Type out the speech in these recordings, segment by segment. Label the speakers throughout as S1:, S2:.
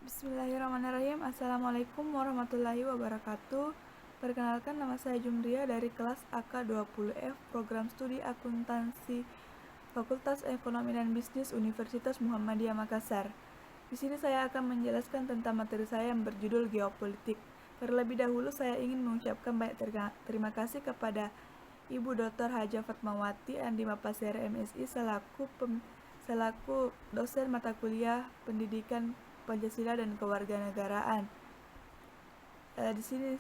S1: Bismillahirrahmanirrahim. Assalamualaikum warahmatullahi wabarakatuh. Perkenalkan, nama saya Jumria dari kelas AK20F Program Studi Akuntansi Fakultas Ekonomi dan Bisnis Universitas Muhammadiyah Makassar. Di sini saya akan menjelaskan tentang materi saya yang berjudul Geopolitik. Terlebih dahulu saya ingin mengucapkan banyak terima kasih kepada Ibu Dr. Haja Fatmawati Andi Mapasere MSI selaku dosen mata kuliah Pendidikan Pancasila dan Kewarganegaraan. Di sini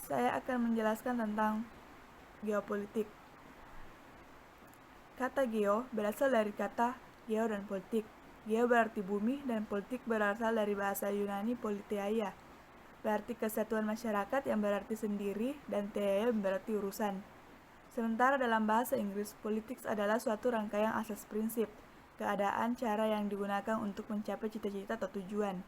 S1: saya akan menjelaskan tentang geopolitik. Kata geo berasal dari kata geo dan politik. Geo berarti bumi dan politik berasal dari bahasa Yunani politeia, berarti kesatuan masyarakat yang berarti sendiri, dan teia berarti urusan. Sementara dalam bahasa Inggris, politics adalah suatu rangkaian asas prinsip, keadaan, cara yang digunakan untuk mencapai cita-cita atau tujuan.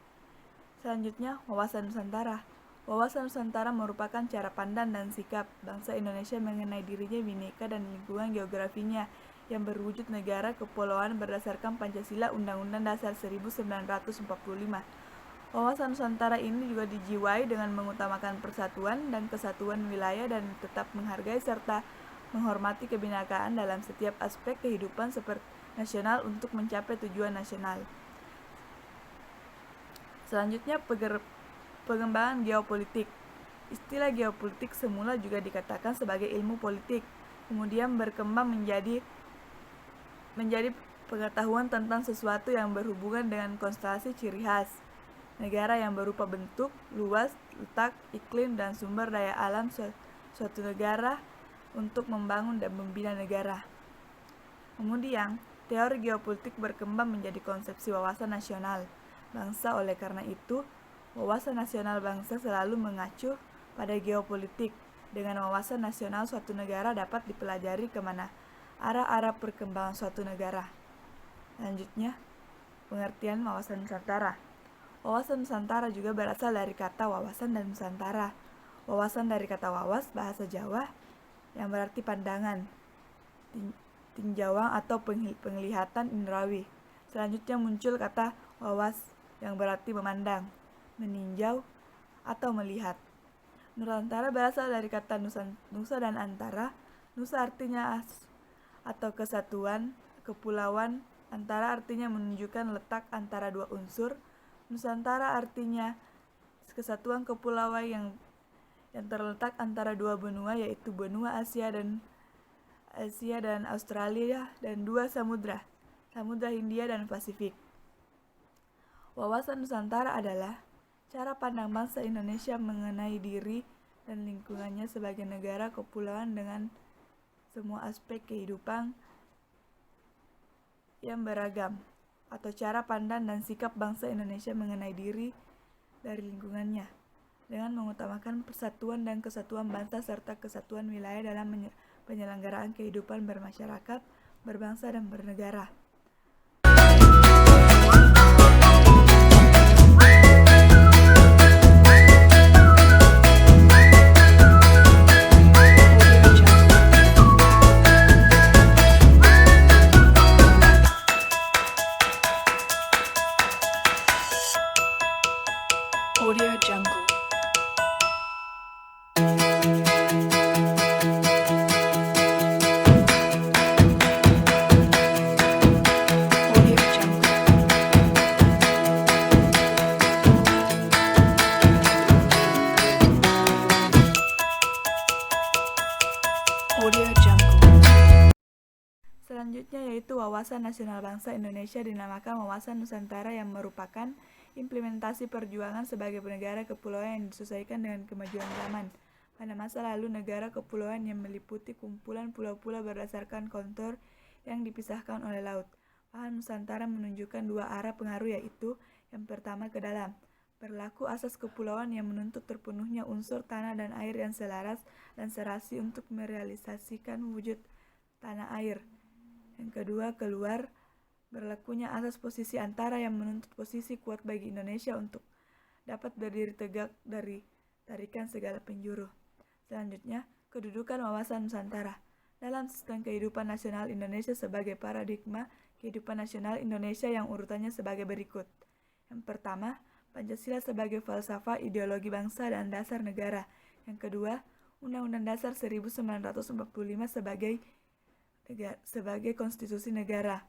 S1: Selanjutnya, wawasan Nusantara. Wawasan Nusantara merupakan cara pandang dan sikap bangsa Indonesia mengenai dirinya bineka dan lingkungan geografinya yang berwujud negara kepulauan berdasarkan Pancasila Undang-Undang Dasar 1945. Wawasan Nusantara ini juga dijiwai dengan mengutamakan persatuan dan kesatuan wilayah dan tetap menghargai serta menghormati kebinekaan dalam setiap aspek kehidupan nasional untuk mencapai tujuan nasional. Selanjutnya, pengembangan geopolitik. Istilah geopolitik semula juga dikatakan sebagai ilmu politik, kemudian berkembang menjadi pengetahuan tentang sesuatu yang berhubungan dengan konstelasi ciri khas negara yang berupa bentuk, luas, letak, iklim, dan sumber daya alam suatu negara untuk membangun dan membina negara. Kemudian, teori geopolitik berkembang menjadi konsepsi wawasan nasional bangsa. Oleh karena itu, wawasan nasional bangsa selalu mengacu pada geopolitik. Dengan wawasan nasional suatu negara dapat dipelajari kemana arah-arah perkembangan suatu negara. Selanjutnya, pengertian wawasan Nusantara. Wawasan Nusantara juga berasal dari kata wawasan dan Nusantara. Wawasan dari kata wawas, bahasa Jawa, yang berarti pandangan, tinjauan atau penglihatan indrawi. Selanjutnya muncul kata wawas yang berarti memandang, meninjau, atau melihat. Nusantara berasal dari kata nusa dan antara. Nusa artinya atau kesatuan, kepulauan. Antara artinya menunjukkan letak antara dua unsur. Nusantara artinya kesatuan kepulauan yang terletak antara dua benua, yaitu benua Asia dan Australia, dan dua samudra Hindia dan Pasifik. Wawasan Nusantara adalah cara pandang bangsa Indonesia mengenai diri dan lingkungannya sebagai negara kepulauan dengan semua aspek kehidupan yang beragam, atau cara pandang dan sikap bangsa Indonesia mengenai diri dari lingkungannya dengan mengutamakan persatuan dan kesatuan bangsa serta kesatuan wilayah dalam penyelenggaraan kehidupan bermasyarakat, berbangsa, dan bernegara.
S2: Audio Jungle.
S1: Selanjutnya yaitu Wawasan Nasional Bangsa Indonesia, dinamakan Wawasan Nusantara, yang merupakan implementasi perjuangan sebagai negara kepulauan yang disesuaikan dengan kemajuan zaman. Pada masa lalu, negara kepulauan yang meliputi kumpulan pulau-pulau berdasarkan kontur yang dipisahkan oleh laut. Paham Nusantara menunjukkan dua arah pengaruh, yaitu yang pertama ke dalam. Berlaku asas kepulauan yang menuntut terpenuhnya unsur tanah dan air yang selaras dan serasi untuk merealisasikan wujud tanah air. Yang kedua, keluar. Berlakunya asas posisi antara yang menuntut posisi kuat bagi Indonesia untuk dapat berdiri tegak dari tarikan segala penjuru. Selanjutnya, kedudukan wawasan Nusantara dalam sistem kehidupan nasional Indonesia sebagai paradigma kehidupan nasional Indonesia yang urutannya sebagai berikut. Yang pertama, Pancasila sebagai falsafah ideologi bangsa dan dasar negara. Yang kedua, Undang-Undang Dasar 1945 sebagai konstitusi negara.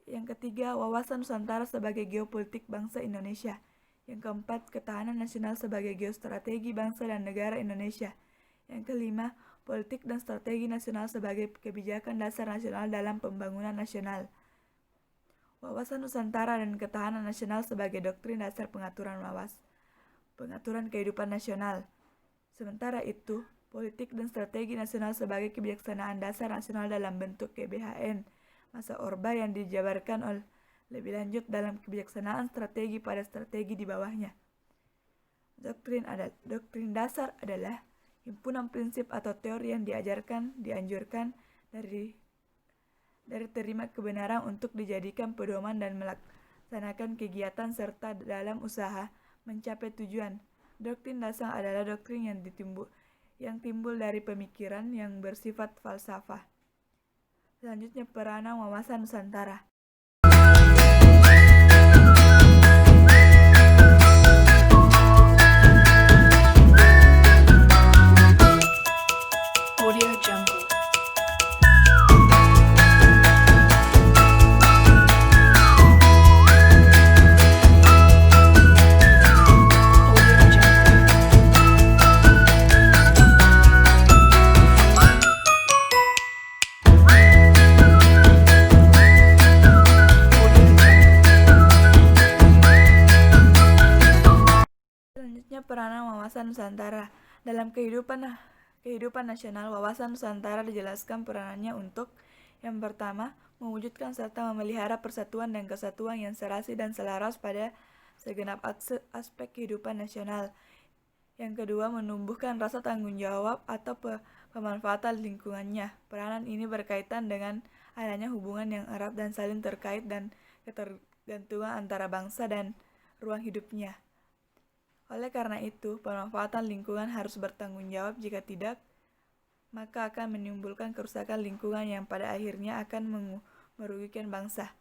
S1: Yang ketiga, wawasan Nusantara sebagai geopolitik bangsa Indonesia. Yang keempat, ketahanan nasional sebagai geostrategi bangsa dan negara Indonesia. Yang kelima, politik dan strategi nasional sebagai kebijakan dasar nasional dalam pembangunan nasional. Wawasan Nusantara dan ketahanan nasional sebagai doktrin dasar pengaturan kehidupan nasional. Sementara itu, politik dan strategi nasional sebagai kebijaksanaan dasar nasional dalam bentuk GBHN masa Orba yang dijabarkan lebih lanjut dalam kebijaksanaan strategi pada strategi di bawahnya. Doktrin dasar adalah himpunan prinsip atau teori yang dianjurkan dari terima kebenaran untuk dijadikan pedoman dan melaksanakan kegiatan serta dalam usaha mencapai tujuan. Doktrin dasar adalah doktrin yang timbul dari pemikiran yang bersifat falsafah. Selanjutnya, peranan wawasan Nusantara. Peranan wawasan Nusantara. Dalam kehidupan nasional, wawasan Nusantara dijelaskan peranannya untuk yang pertama, mewujudkan serta memelihara persatuan dan kesatuan yang serasi dan selaras pada segenap aspek kehidupan nasional. Yang kedua, menumbuhkan rasa tanggung jawab atau pemanfaatan lingkungannya. Peranan ini berkaitan dengan adanya hubungan yang erat dan saling terkait dan ketergantungan antara bangsa dan ruang hidupnya. Oleh karena itu, pemanfaatan lingkungan harus bertanggung jawab. Jika tidak, maka akan menimbulkan kerusakan lingkungan yang pada akhirnya akan merugikan bangsa.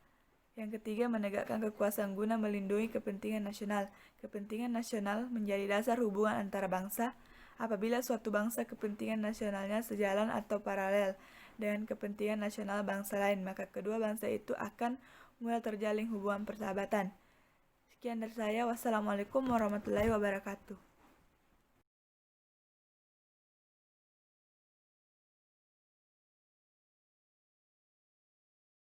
S1: Yang ketiga, menegakkan kekuasaan guna melindungi kepentingan nasional. Kepentingan nasional menjadi dasar hubungan antara bangsa. Apabila suatu bangsa kepentingan nasionalnya sejalan atau paralel dengan kepentingan nasional bangsa lain, maka kedua bangsa itu akan mulai terjalin hubungan persahabatan. Sekian dari saya. Wassalamualaikum warahmatullahi wabarakatuh.